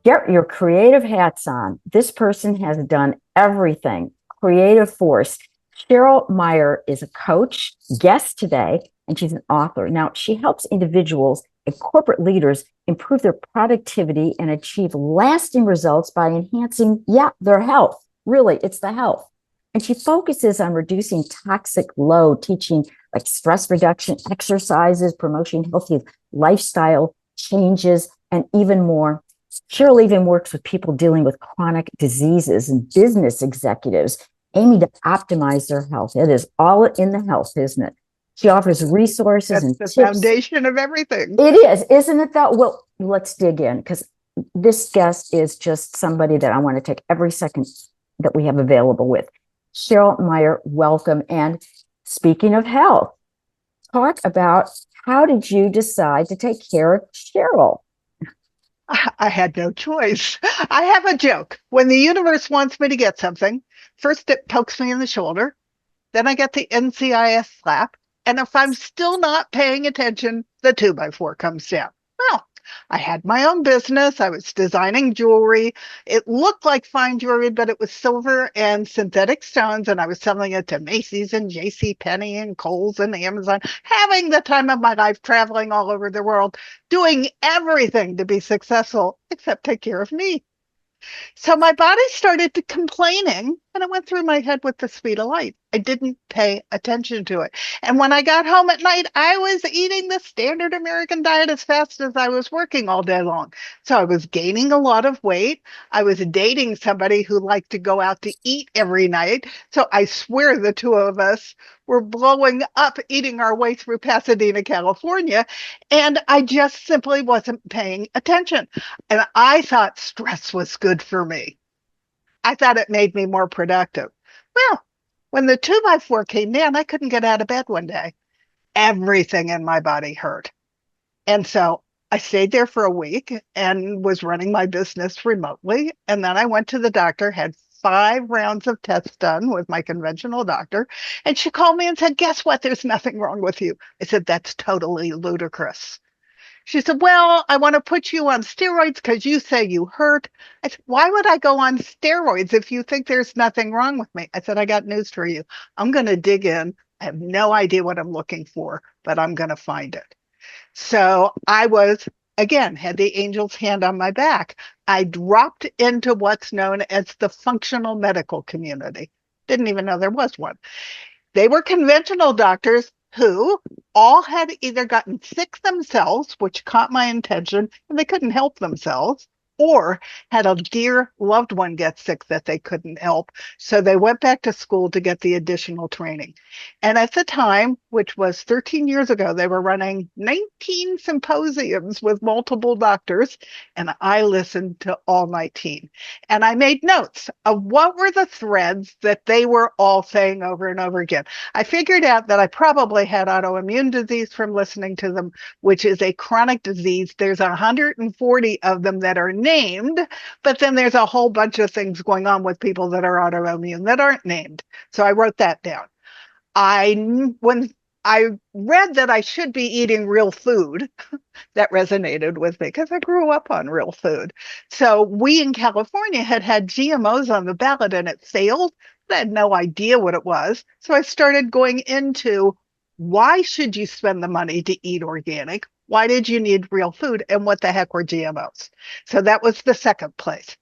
Get your creative hats on. This person has done everything. Creative force. Cheryl Meyer is a coach, guest today, and she's an author. Now, she helps individuals and corporate leaders improve their productivity and achieve lasting results by enhancing, their health. Really, it's the health. And she focuses on reducing toxic load, teaching like stress reduction, exercises, promoting healthy lifestyle changes, and even more. Cheryl even works with people dealing with chronic diseases and business executives aiming to optimize their health. It is all in the health, isn't it? She offers resources and That's tips. the foundation of everything. It is, isn't it though? Well, let's dig in because this guest is just somebody that I want to take every second that we have available with. Cheryl Meyer, welcome. And speaking of health, talk about how did you decide to take care of Cheryl? I had no choice. I have a joke. When the universe wants me to get something, first it pokes me in the shoulder, then I get the NCIS slap, and if I'm still not paying attention, the 2x4 comes down. Well, I had my own business. I was designing jewelry. It looked like fine jewelry, but it was silver and synthetic stones, and I was selling it to Macy's and J.C. Penney and Kohl's and Amazon, having the time of my life, traveling all over the world, doing everything to be successful except take care of me. So my body started to complaining, and it went through my head with the speed of light. I didn't pay attention to it. And when I got home at night, I was eating the standard American diet as fast as I was working all day long. So I was gaining a lot of weight. I was dating somebody who liked to go out to eat every night. So I swear the two of us were blowing up, eating our way through Pasadena, California. And I just simply wasn't paying attention. And I thought stress was good for me. I thought it made me more productive. Well, when the 2x4 came down, I couldn't get out of bed one day. Everything in my body hurt. And so I stayed there for a week and was running my business remotely. And then I went to the doctor, had 5 rounds of tests done with my conventional doctor. And she called me and said, "Guess what? There's nothing wrong with you." I said, "That's totally ludicrous." She said, "Well, I want to put you on steroids because you say you hurt." I said, "Why would I go on steroids if you think there's nothing wrong with me?" I said, "I got news for you. I'm going to dig in. I have no idea what I'm looking for, but I'm going to find it." So I was, again, had the angel's hand on my back. I dropped into what's known as the functional medical community. Didn't even know there was one. They were conventional doctors who all had either gotten sick themselves, which caught my attention, and they couldn't help themselves, or had a dear loved one get sick that they couldn't help. So they went back to school to get the additional training. And at the time, which was 13 years ago, they were running 19 symposiums with multiple doctors, and I listened to all 19. And I made notes of what were the threads that they were all saying over and over again. I figured out that I probably had autoimmune disease from listening to them, which is a chronic disease. There's 140 of them that are named, but then there's a whole bunch of things going on with people that are autoimmune that aren't named. So I wrote that down. When I read that I should be eating real food, that resonated with me because I grew up on real food. So we in California had GMOs on the ballot and it failed. I had no idea what it was. So I started going into why should you spend the money to eat organic? Why did you need real food? And what the heck were GMOs? So that was the second place.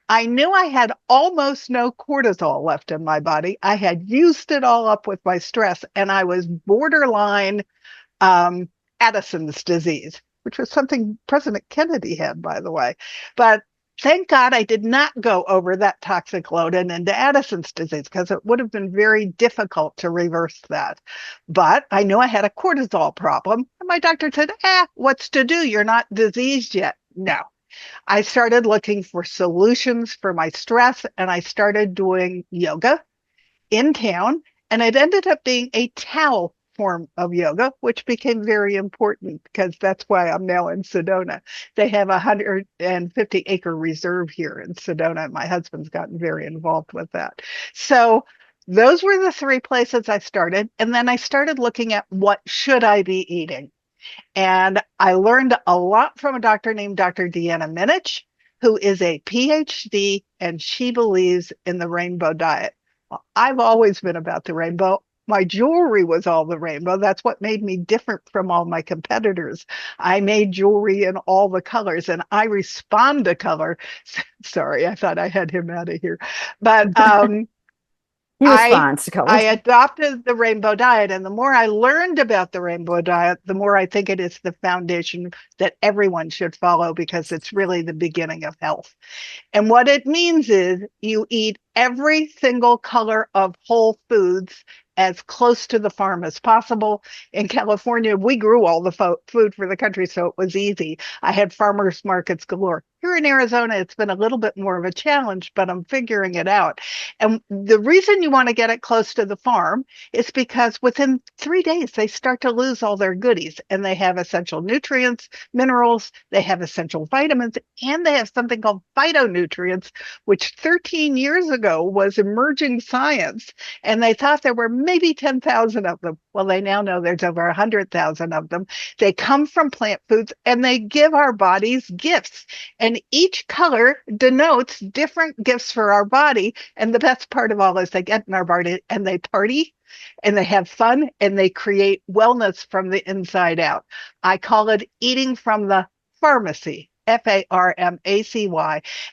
I knew I had almost no cortisol left in my body. I had used it all up with my stress, and I was borderline Addison's disease, which was something President Kennedy had, by the way. But thank God I did not go over that toxic load and into Addison's disease because it would have been very difficult to reverse that. But I knew I had a cortisol problem. And my doctor said, what's to do? You're not diseased yet. No. I started looking for solutions for my stress, and I started doing yoga in town, and it ended up being a Tao form of yoga, which became very important because that's why I'm now in Sedona. They have a 150-acre reserve here in Sedona, and my husband's gotten very involved with that. So those were the 3 places I started, and then I started looking at what should I be eating. And I learned a lot from a doctor named Dr. Deanna Minich, who is a PhD, and she believes in the rainbow diet. Well, I've always been about the rainbow. My jewelry was all the rainbow. That's what made me different from all my competitors. I made jewelry in all the colors, and I respond to color. Sorry, I thought I had him out of here. But He I responds to I colors. adopted the rainbow diet, and the more I learned about the rainbow diet, the more I think it is the foundation that everyone should follow, because it's really the beginning of health. And what it means is you eat every single color of whole foods as close to the farm as possible. In California, we grew all the food for the country, so it was easy. I had farmers markets galore. Here in Arizona, it's been a little bit more of a challenge, but I'm figuring it out. And the reason you want to get it close to the farm is because within 3 days, they start to lose all their goodies, and they have essential nutrients, minerals, they have essential vitamins, and they have something called phytonutrients, which 13 years ago was emerging science. And they thought there were maybe 10,000 of them. Well, they now know there's over 100,000 of them. They come from plant foods, and they give our bodies gifts. And each color denotes different gifts for our body. And the best part of all is they get in our body and they party and they have fun and they create wellness from the inside out. I call it eating from the pharmacy. Pharmacy.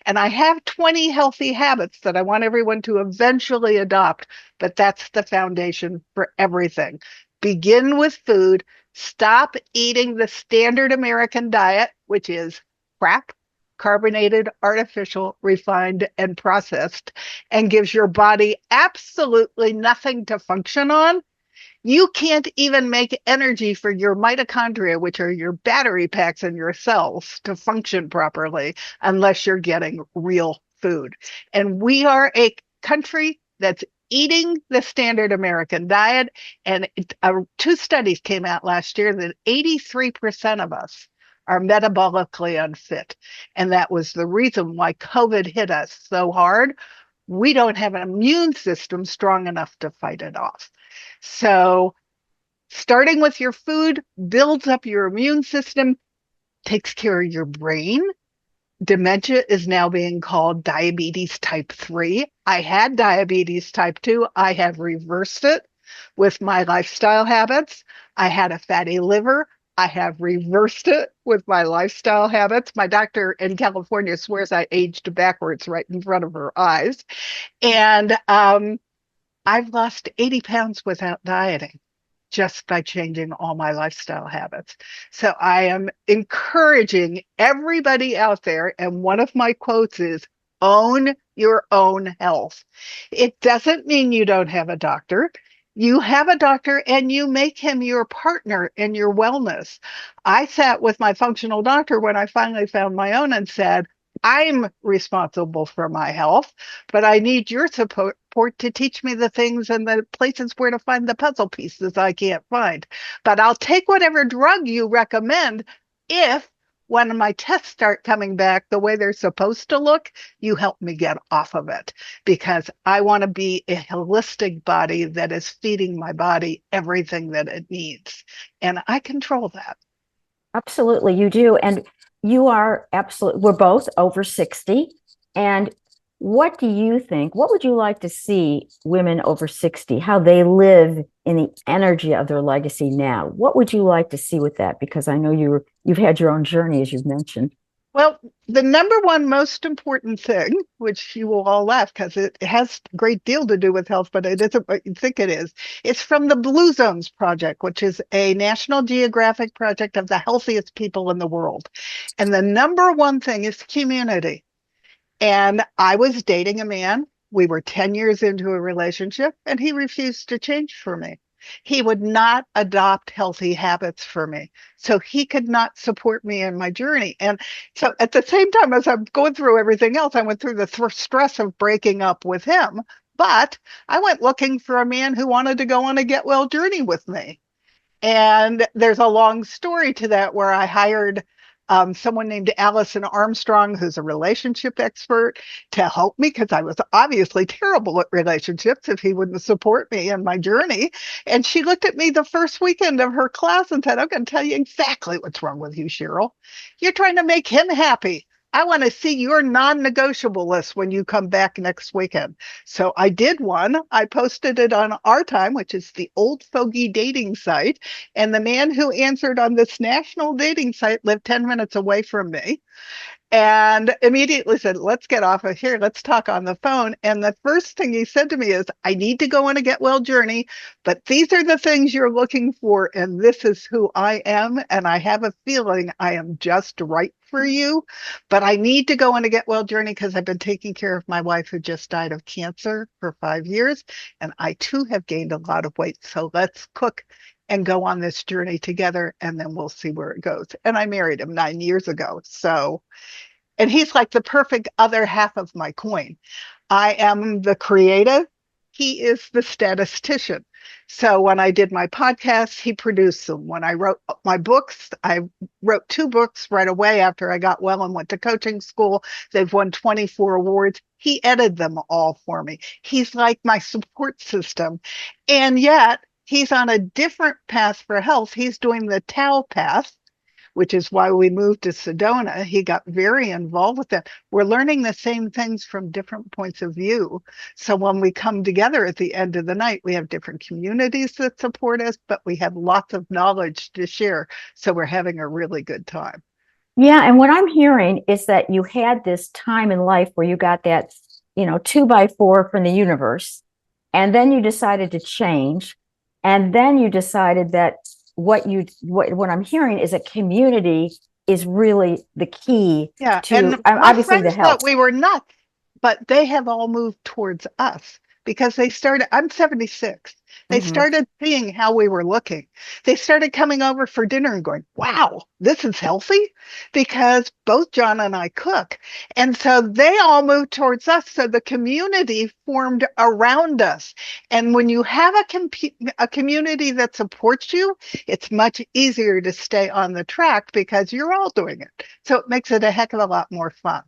And I have 20 healthy habits that I want everyone to eventually adopt, but that's the foundation for everything. Begin with food. Stop eating the standard American diet, which is crap, carbonated, artificial, refined, and processed, and gives your body absolutely nothing to function on. You can't even make energy for your mitochondria, which are your battery packs in your cells, to function properly unless you're getting real food. And we are a country that's eating the standard American diet. And 2 studies came out last year that 83% of us are metabolically unfit. And that was the reason why COVID hit us so hard. We don't have an immune system strong enough to fight it off. So starting with your food builds up your immune system, takes care of your brain. Dementia is now being called diabetes type 3. I had diabetes type 2. I have reversed it with my lifestyle habits. I had a fatty liver. I have reversed it with my lifestyle habits. My doctor in California swears I aged backwards right in front of her eyes. And I've lost 80 pounds without dieting, just by changing all my lifestyle habits. So I am encouraging everybody out there. And one of my quotes is, own your own health. It doesn't mean you don't have a doctor. You have a doctor and you make him your partner in your wellness. I sat with my functional doctor when I finally found my own and said, I'm responsible for my health, but I need your support to teach me the things and the places where to find the puzzle pieces I can't find. But I'll take whatever drug you recommend if, when my tests start coming back the way they're supposed to look, you help me get off of it, because I want to be a holistic body that is feeding my body everything that it needs. And I control that. Absolutely, you do. And you are absolutely, we're both over 60. And what do you think? What would you like to see women over 60, how they live in the energy of their legacy now? What would you like to see with that? Because I know you've had your own journey, as you've mentioned. Well, the number one most important thing, which you will all laugh because it has a great deal to do with health, but it isn't what you think it is. It's from the Blue Zones Project, which is a National Geographic project of the healthiest people in the world. And the number one thing is community. And I was dating a man. We were 10 years into a relationship, and he refused to change for me. He would not adopt healthy habits for me. So he could not support me in my journey. And so at the same time as I'm going through everything else, I went through the stress of breaking up with him. But I went looking for a man who wanted to go on a get well journey with me. And there's a long story to that where I hired someone named Allison Armstrong, who's a relationship expert, to help me, because I was obviously terrible at relationships if he wouldn't support me in my journey. And she looked at me the first weekend of her class and said, I'm going to tell you exactly what's wrong with you, Cheryl. You're trying to make him happy. I want to see your non-negotiable list when you come back next weekend. So I did one. I posted it on Our Time, which is the old fogey dating site. And the man who answered on this national dating site lived 10 minutes away from me and immediately said, let's get off of here. Let's talk on the phone. And the first thing he said to me is, I need to go on a get well journey, but these are the things you're looking for. And this is who I am. And I have a feeling I am just right for you, but I need to go on a get well journey because I've been taking care of my wife who just died of cancer for 5 years. And I too have gained a lot of weight. So let's cook and go on this journey together, and then we'll see where it goes. And I married him 9 years ago. So, and he's like the perfect other half of my coin. I am the creative. He is the statistician. So when I did my podcasts, he produced them. When I wrote my books, I wrote 2 books right away after I got well and went to coaching school. They've won 24 awards. He edited them all for me. He's like my support system. And yet, he's on a different path for health. He's doing the Tao path, which is why we moved to Sedona. He got very involved with that. We're learning the same things from different points of view. So when we come together at the end of the night, we have different communities that support us, but we have lots of knowledge to share. So we're having a really good time. Yeah. And what I'm hearing is that you had this time in life where you got that, 2x4 from the universe, and then you decided to change. And then you decided that what I'm hearing is that community is really the key to and obviously the health. Thought we were nuts, but they have all moved towards us because they started. I'm 76. They started seeing how we were looking. They started coming over for dinner and going, wow, this is healthy, because both John and I cook. And so they all moved towards us. So the community formed around us. And when you have a community that supports you, it's much easier to stay on the track because you're all doing it. So it makes it a heck of a lot more fun.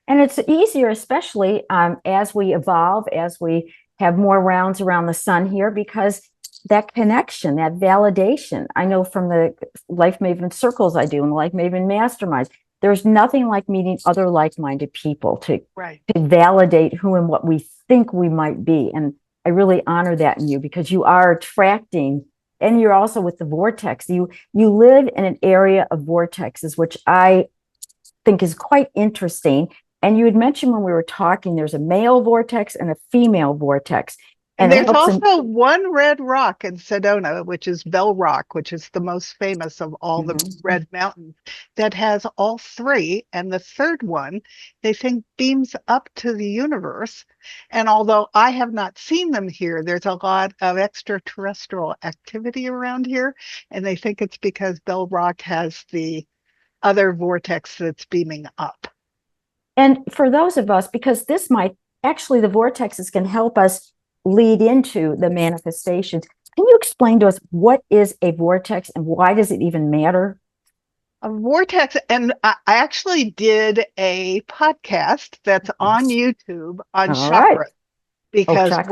And it's easier, especially as we evolve, as we have more rounds around the sun here, because that connection, that validation, I know from the LifeMaven Circles I do and the LifeMaven Masterminds, there's nothing like meeting other like-minded people to validate who and what we think we might be. And I really honor that in you, because you are attracting, and you're also with the vortex. You live in an area of vortexes, which I think is quite interesting. And you had mentioned when we were talking, there's a male vortex and a female vortex. And there's also one red rock in Sedona, which is Bell Rock, which is the most famous of all the red mountains, that has all 3. And the third one, they think, beams up to the universe. And although I have not seen them here, there's a lot of extraterrestrial activity around here. And they think it's because Bell Rock has the other vortex that's beaming up. And for those of us, because this might actually, the vortexes can help us lead into the manifestations. Can you explain to us what is a vortex and why does it even matter? A vortex, and I actually did a podcast that's on YouTube on chakras, because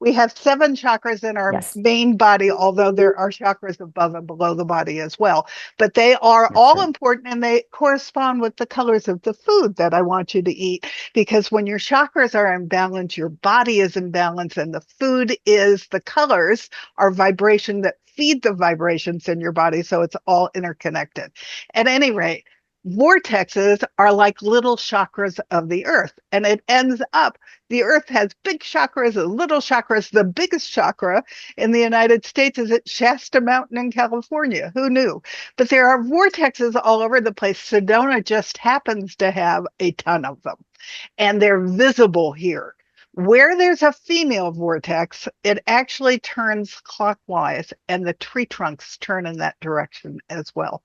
we have 7 chakras in our main body, although there are chakras above and below the body as well. But they are all important, and they correspond with the colors of the food that I want you to eat. Because when your chakras are in balance, your body is in balance, and the food is the colors are vibration that feed the vibrations in your body. So it's all interconnected. At any rate, vortexes are like little chakras of the earth, and it ends up, the earth has big chakras and little chakras. The biggest chakra in the United States is at Shasta Mountain in California. Who knew? But there are vortexes all over the place. Sedona just happens to have a ton of them, and they're visible here. Where there's a female vortex, it actually turns clockwise, and the tree trunks turn in that direction as well.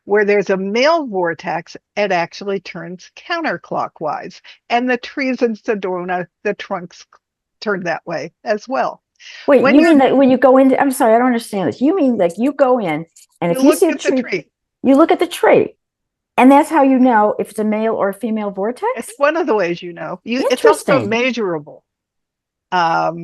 Where there's a male vortex, it actually turns counterclockwise. And the trees in Sedona, the trunks turn that way as well. Wait, you mean that when you go in, I'm sorry, I don't understand this. You mean like you go in and if you see a tree, you look at the tree. And that's how you know if it's a male or a female vortex? It's one of the ways you know. It's also measurable. Wow.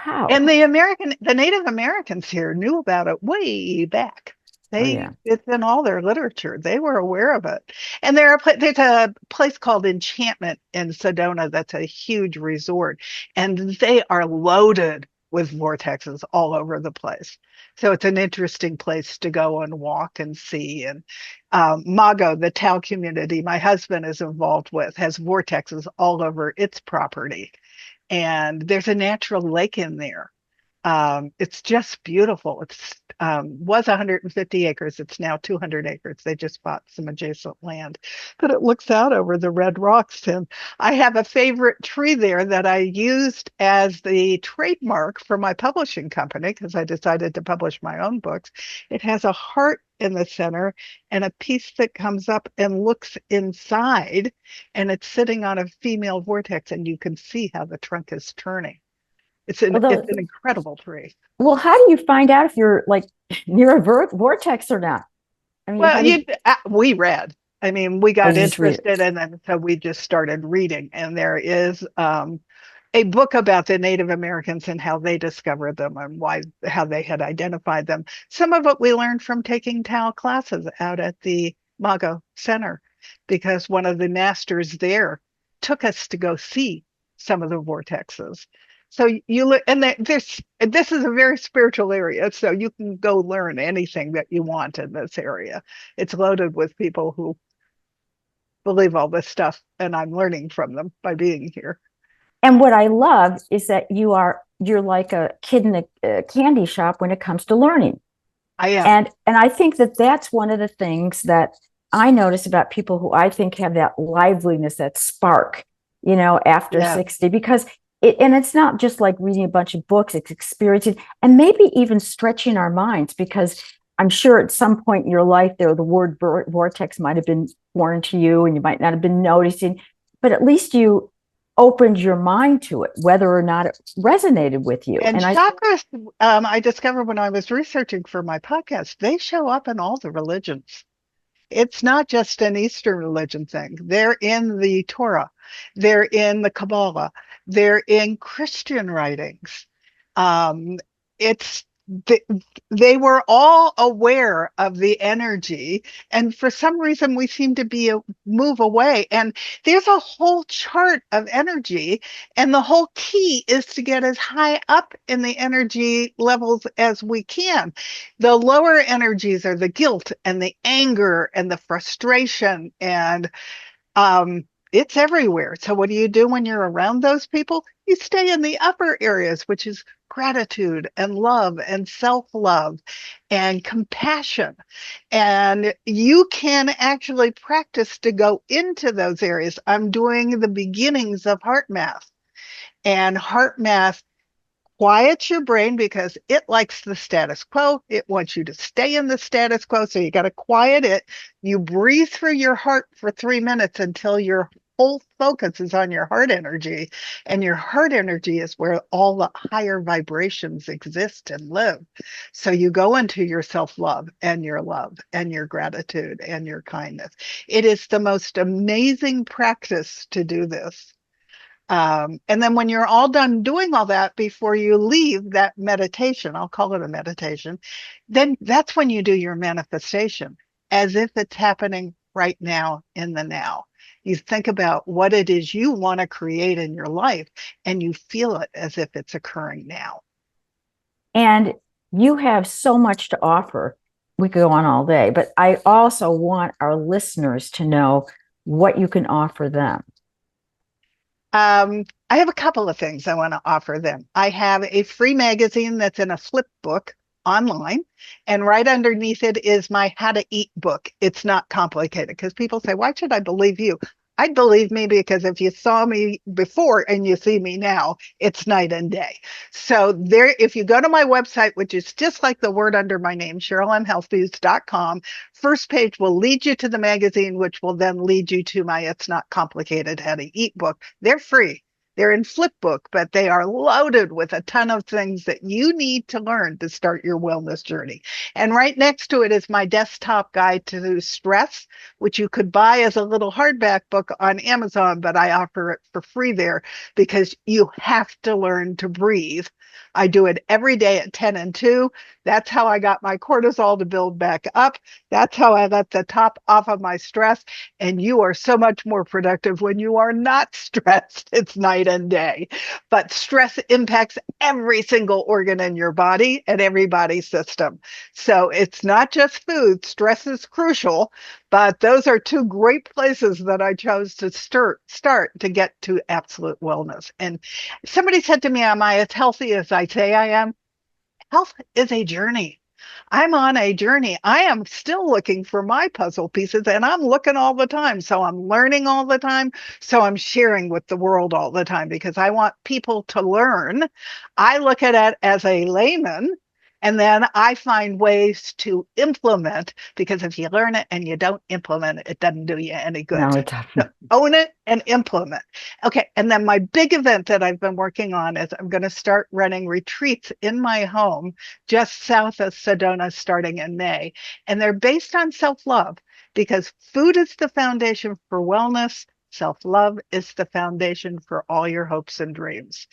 And the Native Americans here knew about it way back. Oh, yeah. It's in all their literature. They were aware of it. And there's a place called Enchantment in Sedona that's a huge resort, and they are loaded with vortexes all over the place. So it's an interesting place to go and walk and see. And Mago, the Tao community my husband is involved with, has vortexes all over its property. And there's a natural lake in there. It's just beautiful. It's was 150 acres. It's now 200 acres. They just bought some adjacent land, but it looks out over the red rocks. And I have a favorite tree there that I used as the trademark for my publishing company because I decided to publish my own books. It has a heart in the center and a piece that comes up and looks inside, and it's sitting on a female vortex, and you can see how the trunk is turning. It's Although, an incredible tree. well, how do you find out if you're like near a vortex or not? I mean, Well, we read. I mean, we got interested, and then so we just started reading. And there is a book about the Native Americans and how they discovered them and how they had identified them. Some of it we learned from taking Tao classes out at the Mago Center, because one of the masters there took us to go see some of the vortexes. So you look, and this is a very spiritual area, so you can go learn anything that you want in this area. It's loaded with people who believe all this stuff, and I'm learning from them by being here. And what I love is that you're like a kid in a candy shop when it comes to learning. I am. And I think that that's one of the things that I notice about people who I think have that liveliness, that spark, after 60, because it's not just like reading a bunch of books, it's experiencing and maybe even stretching our minds, because I'm sure at some point in your life there, the word vortex might have been foreign to you and you might not have been noticing, but at least you opened your mind to it, whether or not it resonated with you. And chakras, I discovered when I was researching for my podcast, they show up in all the religions. It's not just an Eastern religion thing. They're in the Torah. They're in the Kabbalah. They're in Christian writings. They were all aware of the energy, and for some reason we seem to move away. And there's a whole chart of energy, and the whole key is to get as high up in the energy levels as we can. The lower energies are the guilt and the anger and the frustration, and it's everywhere. So what do you do when you're around those people? You stay in the upper areas, which is gratitude and love and self-love and compassion. And you can actually practice to go into those areas. I'm doing the beginnings of heart math. And heart math quiets your brain because it likes the status quo. It wants you to stay in the status quo. So you got to quiet it. You breathe through your heart for 3 minutes until your whole focus is on your heart energy. And your heart energy is where all the higher vibrations exist and live. So you go into your self-love and your gratitude and your kindness. It is the most amazing practice to do this. And then when you're all done doing all that, before you leave that meditation, I'll call it a meditation, then that's when you do your manifestation as if it's happening right now in the now. You think about what it is you want to create in your life, and you feel it as if it's occurring now. And you have so much to offer. We could go on all day, but I also want our listeners to know what you can offer them. I have a couple of things I want to offer them. I have a free magazine that's in a flip book online, and right underneath it is my How to Eat book. It's not complicated, because people say, why should I believe you? I'd believe me because if you saw me before and you see me now, it's night and day. So there, if you go to my website, which is just like the word under my name, cherylmhealthmuse.com, first page will lead you to the magazine, which will then lead you to my It's Not Complicated How to Eat book. They're free. They're in flipbook, but they are loaded with a ton of things that you need to learn to start your wellness journey. And right next to it is my desktop guide to stress, which you could buy as a little hardback book on Amazon, but I offer it for free there because you have to learn to breathe I do it every day at 10 and 2. That's how I got my cortisol to build back up. That's how I let the top off of my stress. And you are so much more productive when you are not stressed. It's night and day. But stress impacts every single organ in your body and every body system. So it's not just food. Stress is crucial, but those are two great places that I chose to start to get to absolute wellness. And somebody said to me, am I as healthy as I say I am? Health is a journey. I'm on a journey. I am still looking for my puzzle pieces, and I'm looking all the time. So I'm learning all the time. So I'm sharing with the world all the time because I want people to learn. I look at it as a layman, and then I find ways to implement, because if you learn it and you don't implement it, it doesn't do you any good. No, it So doesn't. own it and implement. Okay. And then my big event that I've been working on is I'm going to start running retreats in my home just south of Sedona starting in May. And they're based on self-love, because food is the foundation for wellness. Self-love is the foundation for all your hopes and dreams.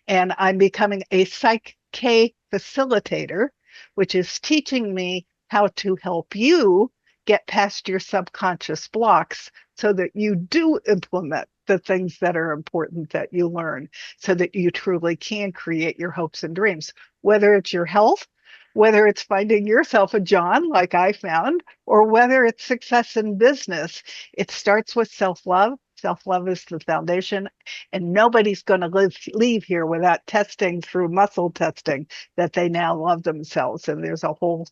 And I'm becoming a Psych K facilitator, which is teaching me how to help you get past your subconscious blocks so that you do implement the things that are important that you learn, so that you truly can create your hopes and dreams, whether it's your health, whether it's finding yourself a John like I found, or whether it's success in business. It starts with self-love. Self-love is the foundation, and nobody's going to leave here without testing through muscle testing that they now love themselves. And there's a whole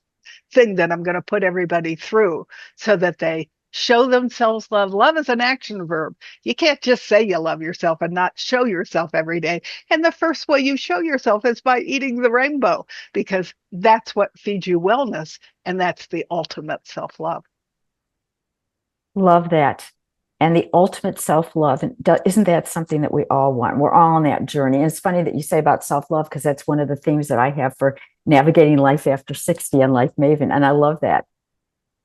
thing that I'm going to put everybody through so that they show themselves love. Love is an action verb. You can't just say you love yourself and not show yourself every day. And the first way you show yourself is by eating the rainbow, because that's what feeds you wellness. And that's the ultimate self-love. Love that. And the ultimate self-love. And isn't that something that we all want? We're all on that journey. And it's funny that you say about self-love, because that's one of the themes that I have for navigating life after 60 on LifeMaven. And I love that.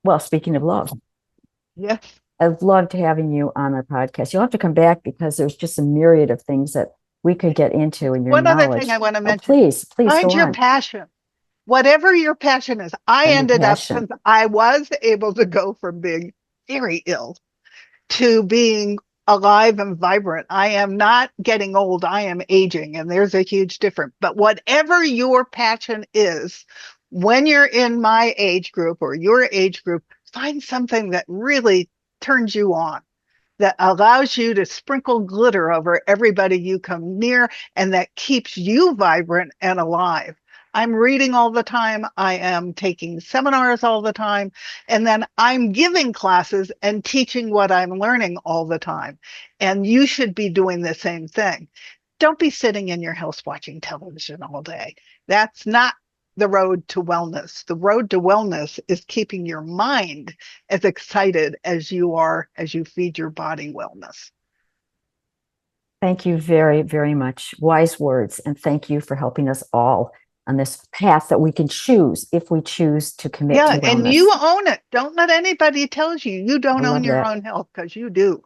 Well, speaking of love, Yes. I've loved having you on our podcast. You'll have to come back, because there's just a myriad of things that we could get into in your One knowledge. other thing I want to mention. Please Find go your on. passion. Whatever your passion is. I ended up, since I was able to go from being very ill to being alive and vibrant. I am not getting old. I am aging, and there's a huge difference. But whatever your passion is, when you're in my age group or your age group, find something that really turns you on, that allows you to sprinkle glitter over everybody you come near, and that keeps you vibrant and alive. I'm reading all the time. I am taking seminars all the time. And then I'm giving classes and teaching what I'm learning all the time. And you should be doing the same thing. Don't be sitting in your house watching television all day. That's not the road to wellness. The road to wellness is keeping your mind as excited as you are as you feed your body wellness. Thank you very, very much. Wise words. And thank you for helping us all on this path that we can choose if we choose to commit to wellness. And you own it. Don't let anybody tell you don't own your own health, because you do.